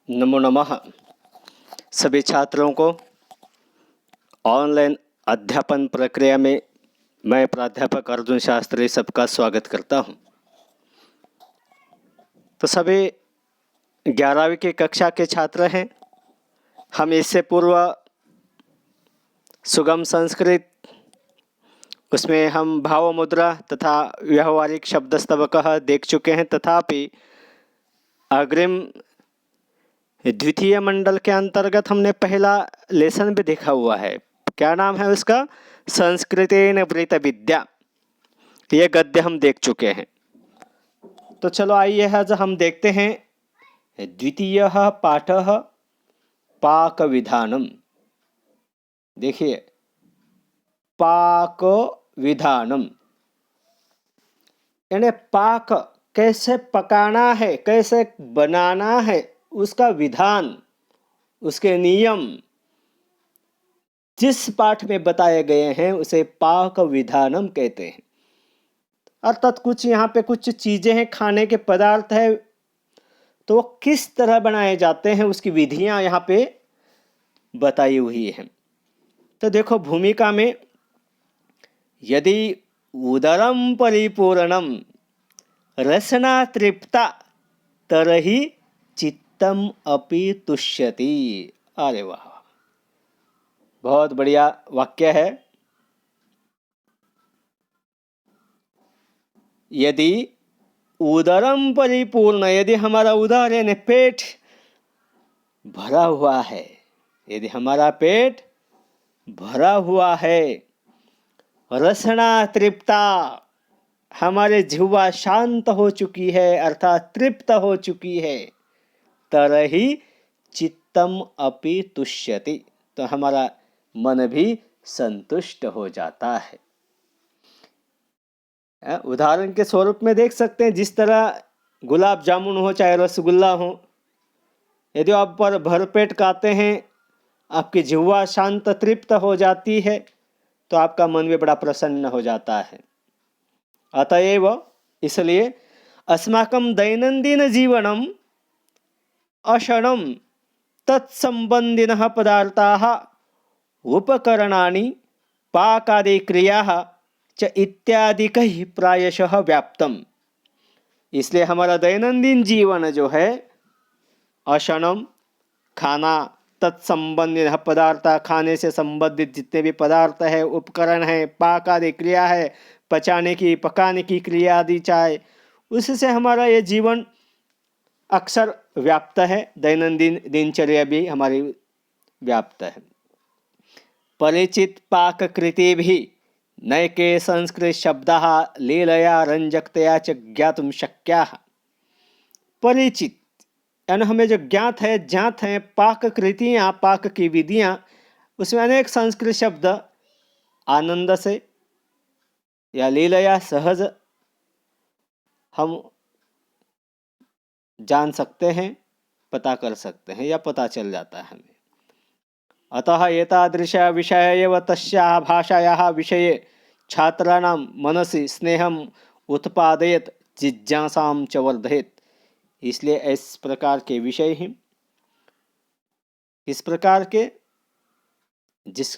नमो नमः। सभी छात्रों को ऑनलाइन अध्यापन प्रक्रिया में मैं प्राध्यापक अर्जुन शास्त्री सबका स्वागत करता हूं। तो सभी 11वीं की कक्षा के छात्र हैं। हम इससे पूर्व सुगम संस्कृत, उसमें हम भाव मुद्रा तथा व्यावहारिक शब्द स्तवकः देख चुके हैं। तथापि अग्रिम द्वितीय मंडल के अंतर्गत हमने पहला लेसन भी देखा हुआ है। क्या नाम है उसका? संस्कृतेन वृत विद्या। ये गद्य हम देख चुके हैं। तो चलो आइए आज हम देखते हैं द्वितीय पाठ पाक विधानम। देखिए, पाक विधानम यानी पाक कैसे पकाना है, कैसे बनाना है, उसका विधान, उसके नियम जिस पाठ में बताए गए हैं उसे पाक विधानम कहते हैं। अर्थात कुछ यहाँ पे कुछ चीजें हैं, खाने के पदार्थ है, तो वो किस तरह बनाए जाते हैं उसकी विधियां यहाँ पे बताई हुई हैं। तो देखो, भूमिका में यदि उदरम परिपूर्णम रसना तृप्ता तरहि चित्तम अपि तुष्यति। अरे वाह, बहुत बढ़िया वाक्य है। यदि उदरम परिपूर्ण, यदि हमारा उदर यानी पेट भरा हुआ है, यदि हमारा पेट भरा हुआ है, रसना तृप्ता, हमारे जिह्वा शांत हो चुकी है अर्थात तृप्त हो चुकी है, तरहि चित्तम अपि तुष्यति, तो हमारा मन भी संतुष्ट हो जाता है। उदाहरण के स्वरूप में देख सकते हैं, जिस तरह गुलाब जामुन हो चाहे रसगुल्ला हो, यदि आप पर भरपेट खाते हैं, आपकी जिह्वा शांत तृप्त हो जाती है, तो आपका मन भी बड़ा प्रसन्न हो जाता है। अतएव इसलिए अस्माकं दैनंदिन जीवनम अशनम तत्संबंधिनः पदार्थाः उपकरणानि पाकादि क्रियाः च इत्यादिकैः प्रायशः व्याप्तम। इसलिए हमारा दैनंदिन जीवन जो है, अशनम खाना, तत्संबंधित पदार्थ खाने से संबंधित जितने भी पदार्थ है, उपकरण है, पाक आदि क्रिया है, पचाने की पकाने की क्रिया आदि चाहे, उससे हमारा ये जीवन अक्सर व्याप्त है। दैनंदिन दिनचर्या भी हमारी व्याप्त है। परिचित पाककृति भी नैके संस्कृत शब्दाः लीलया रंजकतया च ज्ञातुं शक्याः। परिचित यानी हमें जो ज्ञात है, ज्ञात है पाक कृतियाँ, पाक की विधियाँ, उसमें अनेक संस्कृत शब्द आनंद से या लीलया सहज हम जान सकते हैं, पता कर सकते हैं या पता चल जाता है हमें। अतः एतादृश विषय एव तस्याः भाषायाः विषये छात्राणां मनसि स्नेहम् उत्पादयत, जिज्ञासां च वर्धयत। इसलिए इस प्रकार के विषय ही, इस प्रकार के जिस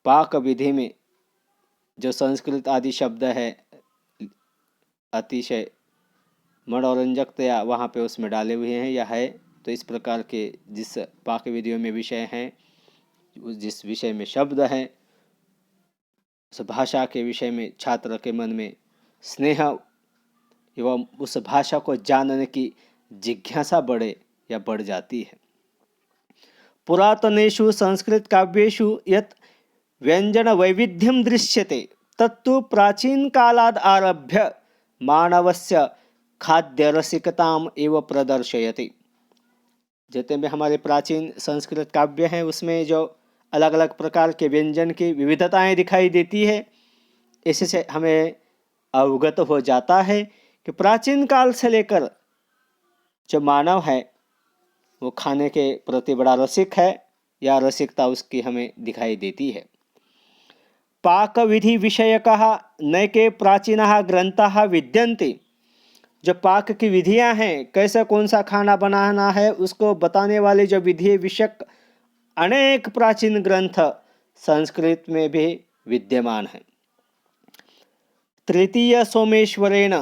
पाक विधि में जो संस्कृत आदि शब्द है अतिशय मनोरंजकतया वहाँ पे उसमें डाले हुए हैं या है, तो इस प्रकार के जिस पाक विधियों में विषय हैं, जिस विषय में शब्द हैं, उस भाषा के विषय में छात्र के मन में स्नेह एवं उस भाषा को जानने की जिज्ञासा बढ़े या बढ़ जाती है। पुरातनेषु संस्कृत काव्येषु यत् व्यंजन वैविध्यम दृश्यते तत्तु प्राचीन कालाद आरभ्य मानवस्य खाद्य रसिकताम एव प्रदर्शयति। जितने भी हमारे प्राचीन संस्कृत काव्य हैं, उसमें जो अलग अलग प्रकार के व्यंजन की विविधताएं दिखाई देती है, इससे हमें अवगत हो जाता है कि प्राचीन काल से लेकर जो मानव है वो खाने के प्रति बड़ा रसिक है या रसिकता उसकी हमें दिखाई देती है। पाक विधि विषयकः नैके प्राचीनाः ग्रंथाः विद्यन्ते जो पाक की विधियां हैं, कैसे कौन सा खाना बनाना है, उसको बताने वाले जो विधि विषयक अनेक प्राचीन ग्रंथ संस्कृत में भी विद्यमान हैं। तृतीय सोमेश्वरेण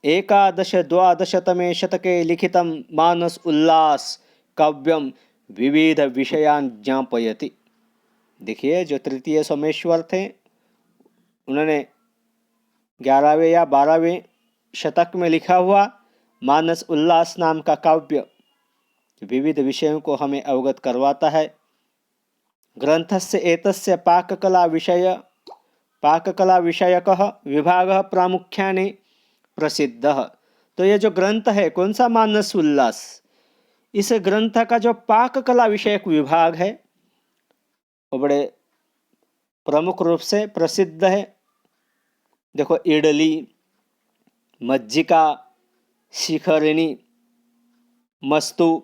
11-12 शतके लिखितं मानस उल्लास काव्यम विविध विषयान ज्ञापयति। देखिए, जो तृतीय सोमेश्वर थे, उन्होंने 11वें या 12वें शतक में लिखा हुआ मानस उल्लास नाम का काव्य विविध विषयों को हमें अवगत करवाता है। ग्रंथस्य एतस्य पाककला विषयकः विभागः प्रामुख्याने प्रसिद्धः। तो ये जो ग्रंथ है, कौन सा मानस उल्लास, इस ग्रंथ का जो पाककला विषयक विभाग है वो बड़े प्रमुख रूप से प्रसिद्ध है। देखो, इडली, मज्जिका, शिखरिणी, मस्तु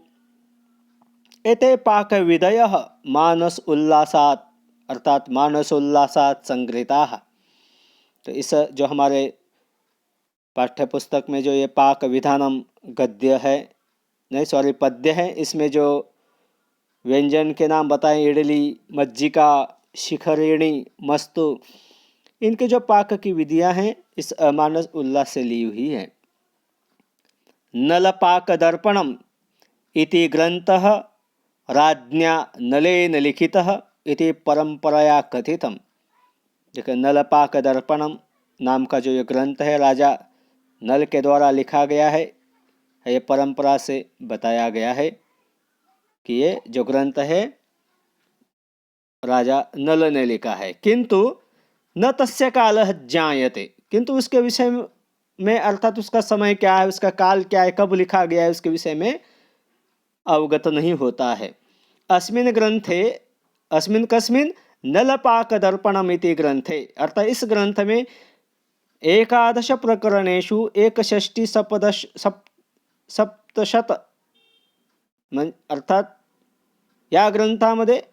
एते पाकविधयः मानस उल्लासात् अर्थात मानसोल्लासात् संगृहीताः। तो इस जो हमारे पाठ्य पुस्तक में जो ये पाक विधानम गद्य है, नहीं सॉरी पद्य है, इसमें जो व्यंजन के नाम बताएं, इडली, मज्जिका, शिखरिणी, मस्तु, इनके जो पाक की विधियां हैं इस मानस उल्लास से ली हुई है। नलपाक दर्पणम इति ग्रंथः राज्ञा नलेन लिखितः इति परंपराया कथितम। देखिए, नलपाक दर्पणम नाम का जो ये ग्रंथ है, राजा नल के द्वारा लिखा गया है। ये परंपरा से बताया गया है कि ये जो ग्रंथ है राजा नल ने लिखा है, किंतु न तस्य कालः ज्ञायते, किंतु उसके विषय में अर्थात उसका समय क्या है, उसका काल क्या है, कब लिखा गया है, उसके विषय में अवगत नहीं होता है। अस्मिन् ग्रंथे अस्मिन् कस्मिन् नलपाक दर्पणम इति ग्रंथे, अर्थात इस ग्रंथ में 11 प्रकरणेषु 61-सप्तशत अर्थात या ग्रंथामध्ये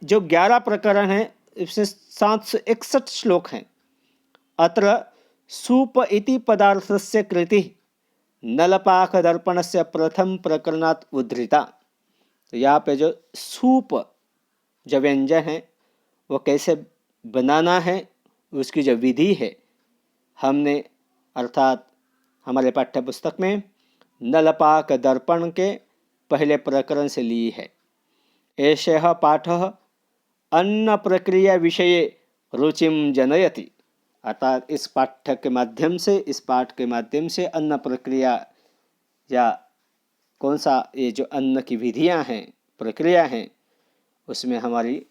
जो 11 प्रकरण हैं, इसमें 761 श्लोक हैं। अत्र सूप इति पदार्थस्य कृति नलपाक दर्पणस्य प्रथम प्रकरणात् उद्धृता। तो यहाँ पे जो सूप जो व्यंजन है वो कैसे बनाना है, उसकी जो विधि है, हमने अर्थात हमारे पाठ्य पुस्तक में नलपाक दर्पण के पहले प्रकरण से ली है। एषः पाठः अन्न प्रक्रिया विषये रुचिम जनयति, अर्थात इस पाठ के माध्यम से अन्न प्रक्रिया या कौन सा ये जो अन्न की विधियां हैं, प्रक्रिया हैं, उसमें हमारी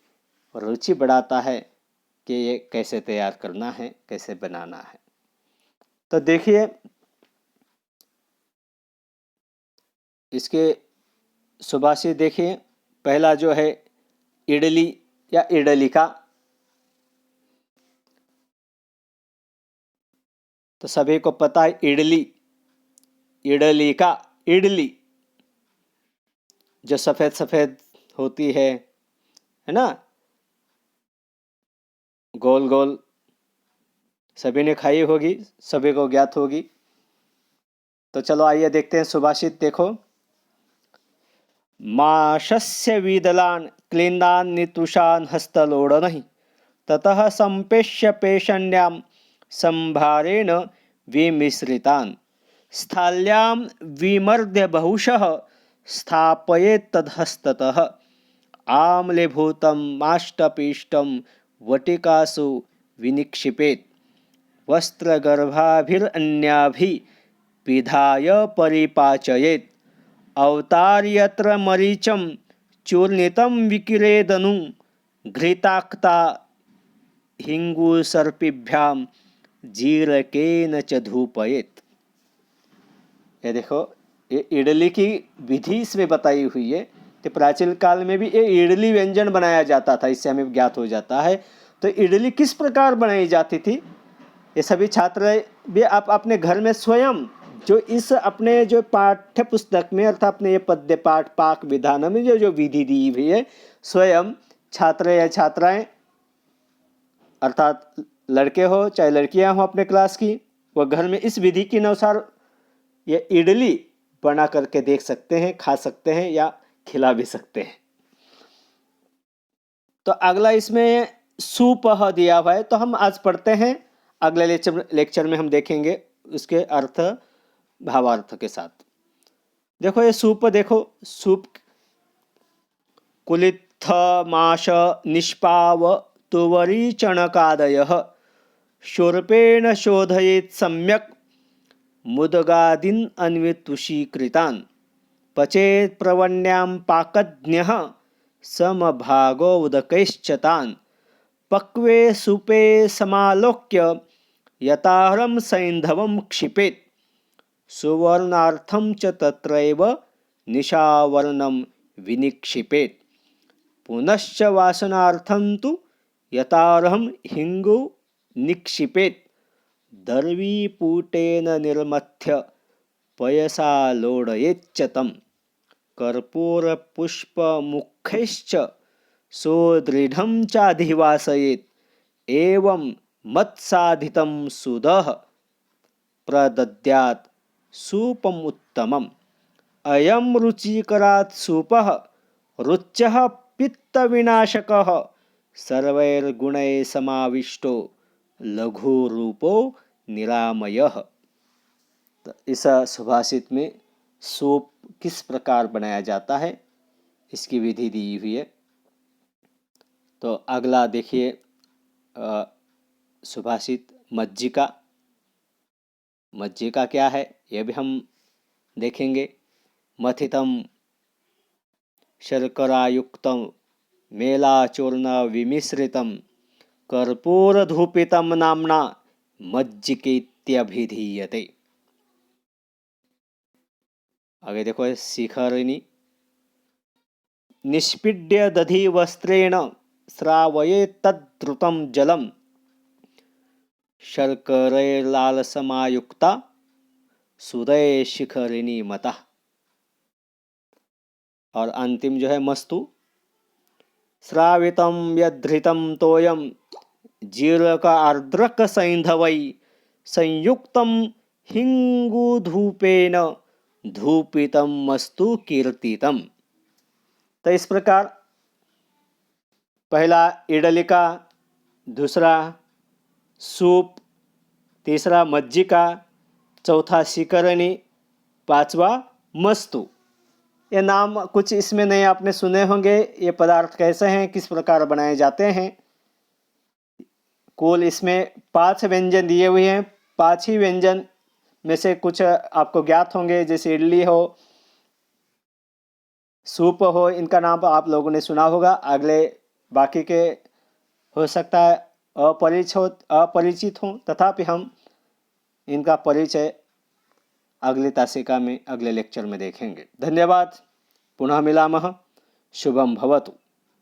रुचि बढ़ाता है कि ये कैसे तैयार करना है, कैसे बनाना है। तो देखिए, इसके सुभाषित देखिए, पहला जो है इडली या इडलिका। तो सभी को पता है इडली, इडलिका, इडली जो सफ़ेद सफ़ेद होती है ना, गोल गोल, सभी ने खाई होगी, सभी को ज्ञात होगी। तो चलो आइए देखते हैं सुभाषित। देखो, माशस्य वीदलान् क्लिन्दान् नितुषान् हस्तलोडनहि ततः संपेष्य पेषण्यां संभारेण विमिश्रितान् स्थाल्यां विमर्द्य बहुशः स्थापयेत् तदहस्ततः आम्लेभूतं माष्टपीष्टं वटिकासु विनिक्षिपेत् वस्त्रगर्भाभिरन्याभिः पिधाय परिपाचयेत् अवतार्यत्र मरीचं चूर्णितं विकिरेदनु घृताक्ता हिंगुसर्पिभ्यां जीरकेन च धूपयेत्। ये देखो, ये इडली की विधि इसमें बताई हुई है कि प्राचीन काल में भी ये इडली व्यंजन बनाया जाता था, इससे हमें ज्ञात हो जाता है। तो इडली किस प्रकार बनाई जाती थी, ये सभी छात्र भी आप अपने घर में स्वयं जो इस अपने जो पाठ्य पुस्तक में अर्थात अपने ये पद्य पाठ पाक विधान में जो विधि दी हुई है, स्वयं छात्र या छात्राएं अर्थात लड़के हो चाहे लड़कियां हो अपने क्लास की, वह घर में इस विधि के अनुसार ये इडली बना करके देख सकते हैं, खा सकते हैं या खिला भी सकते हैं। तो अगला इसमें सुपह दिया हुआ है, तो हम आज पढ़ते हैं, अगले लेक्चर में हम देखेंगे उसके अर्थ भावार्थ के साथ। देखो ये सूप, देखो सूप कुलित्थ माश निष्पाव तुवरी चणकादयः शूर्पेण शोधयेत् सम्यक् मुदगादीन् अन्वितुषीकृतान् पचेत् प्रवण्यां पाकज्ञः समभागो उदकैश्च तान् पक्वे सूपे समालोक्य यताहरं सैन्धवं क्षिपेत् सुवर्णार्थं च तत्रैव निशावर्णं विनिक्षिपेत् पुनश्च वासनार्थं तु यतार्हं हिङ्गु निक्षिपेत् दर्वीपूटेन निर्मथ्य पयसा लोडयेच्च तं कर्पूरपुष्पमुखैश्च सोदृढं चाधिवासयेत् एवं मत्साधितं सुदः प्रदद्यात् सूपमुत्तमम् अयं रुचिकरात् सूपः रुच्यः पित्तविनाशकः सर्वैर्गुणैः समाविष्टो लघुरूपो निरामयः। तो इस सुभाषित में सूप किस प्रकार बनाया जाता है इसकी विधि दी हुई है। तो अगला देखिए सुभाषित मज्जिका। मज्जिका क्या है यह भी हम देखेंगे। मथितं शर्करायुक्तं मेलाचूर्ण विमिश्रितं कर्पूरधूपितं नाम्ना मज्जिकेत्यभिधीयते। आगे देखो शिखरिणी। निष्पीड्य दधि वस्त्रेण श्रावयेत् तद्द्रुतं जलं शर्करैर्लालसमायुक्ता सुदय शिखरिणी मता। और अंतिम जो है मस्तु। श्रावितं यद्धृतं तोयं जीरक आर्द्रक सैन्धवै संयुक्तं हिंगुधूपेन धूपितं मस्तु कीर्तितम। तो इस प्रकार पहला इडली का, दूसरा सूप, तीसरा मज्जिका, चौथा शिखरिणी, पांचवा मस्तु। ये नाम कुछ इसमें नए आपने सुने होंगे। ये पदार्थ कैसे हैं, किस प्रकार बनाए जाते हैं। कुल इसमें 5 व्यंजन दिए हुए हैं। 5 ही व्यंजन में से कुछ आपको ज्ञात होंगे, जैसे इडली हो, सूप हो, इनका नाम आप लोगों ने सुना होगा। अगले बाकी के हो सकता है अपरिचित हों, तथापि हम इनका परिचय अगली तासिका में, अगले लेक्चर में देखेंगे। धन्यवाद। पुनः मिलामः। शुभम भवतु।